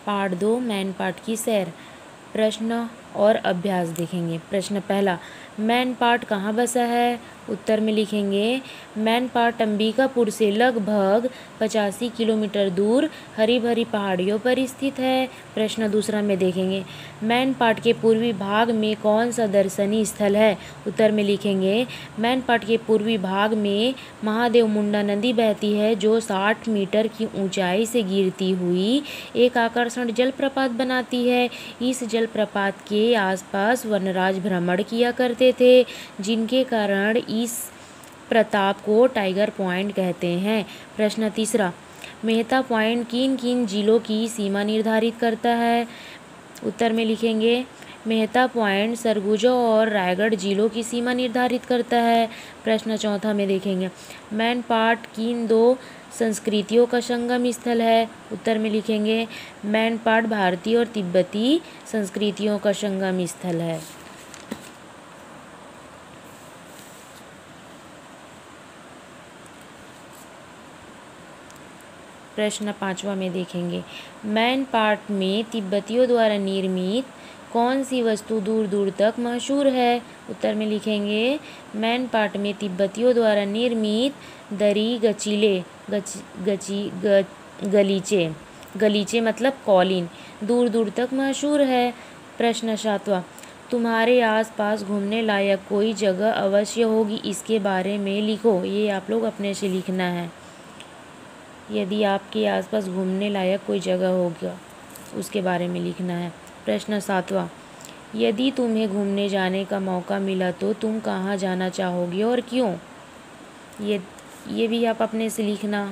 Part 2 man part की सैर। प्रश्न और अभ्यास देखेंगे। प्रश्न पहला, मैन पार्ट कहाँ बसा है? उत्तर में लिखेंगे मैन पार्ट अंबिकापुर से लगभग 85 किलोमीटर दूर हरी भरी पहाड़ियों पर स्थित है। प्रश्न दूसरा में देखेंगे मैन पार्ट के पूर्वी भाग में कौन सा दर्शनीय स्थल है? उत्तर में लिखेंगे मैन पार्ट के पूर्वी भाग में महादेव मुंडा नदी बहती है जो 60 मीटर की ऊंचाई से गिरती हुई एक आकर्षण जलप्रपात बनाती है। इस जलप्रपात के आसपास वनराज भ्रमण किया करते थे, जिनके कारण इस प्रताप को टाइगर पॉइंट कहते हैं। प्रश्न तीसरा, मेहता पॉइंट किन किन जिलों की सीमा निर्धारित करता है? उत्तर में लिखेंगे मेहता पॉइंट सरगुजा और रायगढ़ जिलों की सीमा निर्धारित करता है। प्रश्न चौथा में देखेंगे मैन पार्ट किन दो संस्कृतियों का संगम स्थल है? उत्तर में लिखेंगे मैन पार्ट भारतीय और तिब्बती संस्कृतियों का संगम स्थल है। प्रश्न पांचवा में देखेंगे मैन पार्ट में तिब्बतियों द्वारा निर्मित कौन सी वस्तु दूर दूर तक मशहूर है? उत्तर में लिखेंगे मैन पार्ट में तिब्बतियों द्वारा निर्मित दरी गलीचे गलीचे मतलब कॉलिन दूर दूर तक मशहूर है। प्रश्न सातवां, तुम्हारे आसपास घूमने लायक कोई जगह अवश्य होगी, इसके बारे में लिखो। ये आप लोग अपने से लिखना है। यदि आपके आसपास घूमने लायक कोई जगह होगा उसके बारे में लिखना है। प्रश्न सातवां, यदि तुम्हें घूमने जाने का मौका मिला तो तुम कहाँ जाना चाहोगे और क्यों? ये भी आप अपने से लिखना।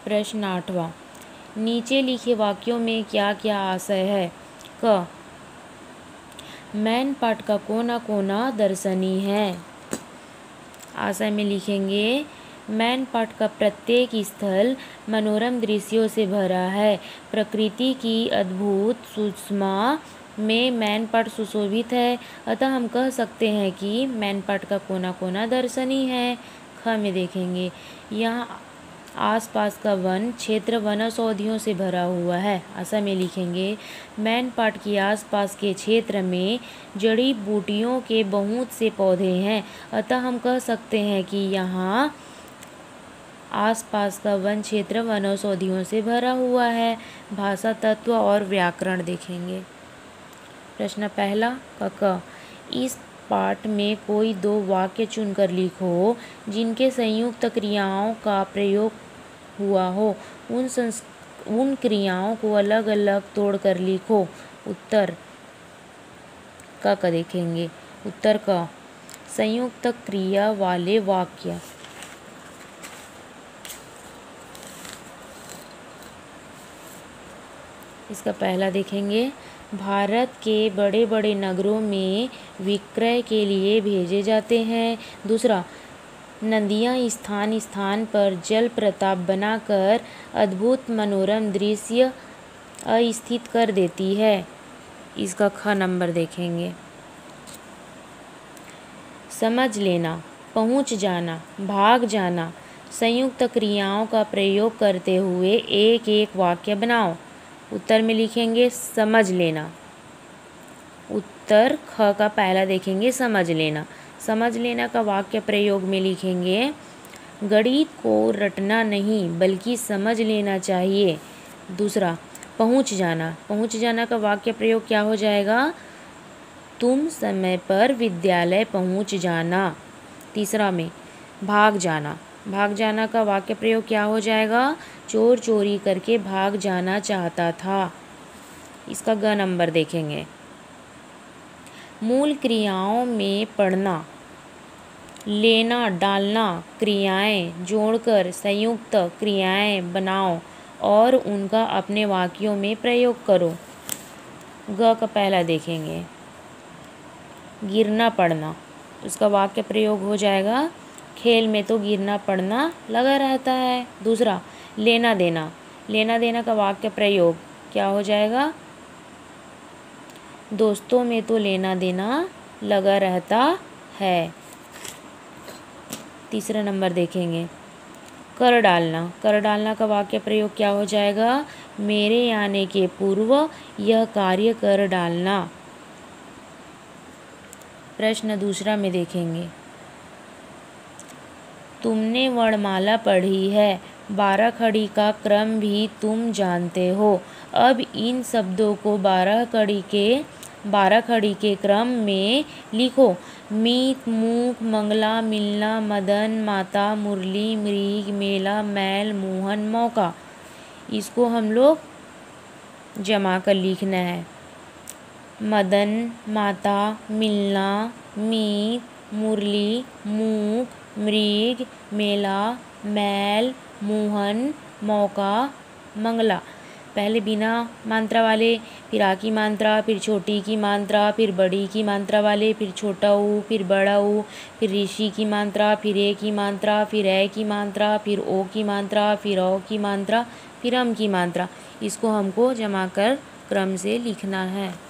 प्रश्न आठवां, नीचे लिखे वाक्यों में क्या क्या आशय है? क, मैन पार्ट का कोना कोना दर्शनीय है। आशय में लिखेंगे मैन पार्ट का प्रत्येक स्थल मनोरम दृश्यों से भरा है। प्रकृति की अद्भुत सूक्ष्मा में मैन पार्ट सुशोभित है, अतः हम कह सकते हैं कि मैन पार्ट का कोना कोना दर्शनीय है। ख में देखेंगे यहाँ आसपास का वन क्षेत्र वनौषधियों से भरा हुआ है। आशय में लिखेंगे मैन पार्ट के आसपास के क्षेत्र में जड़ी बूटियों के बहुत से पौधे हैं, अतः हम कह सकते हैं कि यहाँ आसपास का वन क्षेत्र वनौषधियों से भरा हुआ है। भाषा तत्व और व्याकरण देखेंगे। प्रश्न पहला क, इस पाठ में कोई दो वाक्य चुनकर लिखो जिनके संयुक्त क्रियाओं का प्रयोग हुआ हो। उन क्रियाओं को अलग अलग तोड़कर लिखो। उत्तर का देखेंगे। उत्तर का संयुक्त क्रिया वाले वाक्य। इसका पहला देखेंगे भारत के बड़े बड़े नगरों में विक्रय के लिए भेजे जाते हैं। दूसरा, नदियाँ स्थान स्थान पर जल प्रताप बनाकर अद्भुत मनोरम दृश्य अस्थित कर देती है। इसका ख नंबर देखेंगे। समझ लेना, पहुँच जाना, भाग जाना संयुक्त क्रियाओं का प्रयोग करते हुए एक एक वाक्य बनाओ। उत्तर में लिखेंगे समझ लेना। उत्तर ख का पहला देखेंगे समझ लेना। समझ लेना का वाक्य प्रयोग में लिखेंगे गणित को रटना नहीं बल्कि समझ लेना चाहिए। दूसरा, पहुंच जाना। पहुंच जाना का वाक्य प्रयोग क्या हो जाएगा? तुम समय पर विद्यालय पहुंच जाना। तीसरा में भाग जाना। भाग जाना का वाक्य प्रयोग क्या हो जाएगा? चोर चोरी करके भाग जाना चाहता था। इसका ग नंबर देखेंगे। मूल क्रियाओं में पढ़ना, लेना, डालना क्रियाएं जोड़कर संयुक्त क्रियाएं बनाओ और उनका अपने वाक्यों में प्रयोग करो। ग का पहला देखेंगे गिरना पड़ना। उसका वाक्य प्रयोग हो जाएगा खेल में तो गिरना पड़ना लगा रहता है। दूसरा, लेना देना। लेना देना का वाक्य प्रयोग क्या हो जाएगा? दोस्तों में तो लेना देना लगा रहता है। तीसरा नंबर देखेंगे कर डालना, कर डालना का वाक्य प्रयोग क्या हो जाएगा? मेरे आने के पूर्व यह कार्य कर डालना। प्रश्न दूसरा में देखेंगे, तुमने वर्णमाला पढ़ी है, 12 खड़ी का क्रम भी तुम जानते हो। अब इन शब्दों को 12 खड़ी के क्रम में लिखो। मीत, मूक, मंगला, मिलना, मदन, माता, मुरली, मृग, मेला, मैल, मोहन, मौका। इसको हम लोग जमा कर लिखना है। मदन, माता, मिलना, मीत, मुरली, मूक, मृग, मेला, मैल, मोहन, मौका, मंगला। पहले बिना मात्रा वाले, फिर आ की मात्रा, फिर छोटी की मात्रा, फिर बड़ी की मात्रा वाले, फिर छोटा ऊ, फिर बड़ा ऊ, फिर ऋषि की मात्रा, फिर ए की मात्रा, फिर ए की मात्रा, फिर ओ की मात्रा, फिर औ की मात्रा, फिर अम की मात्रा। इसको हमको जमा कर क्रम से लिखना है।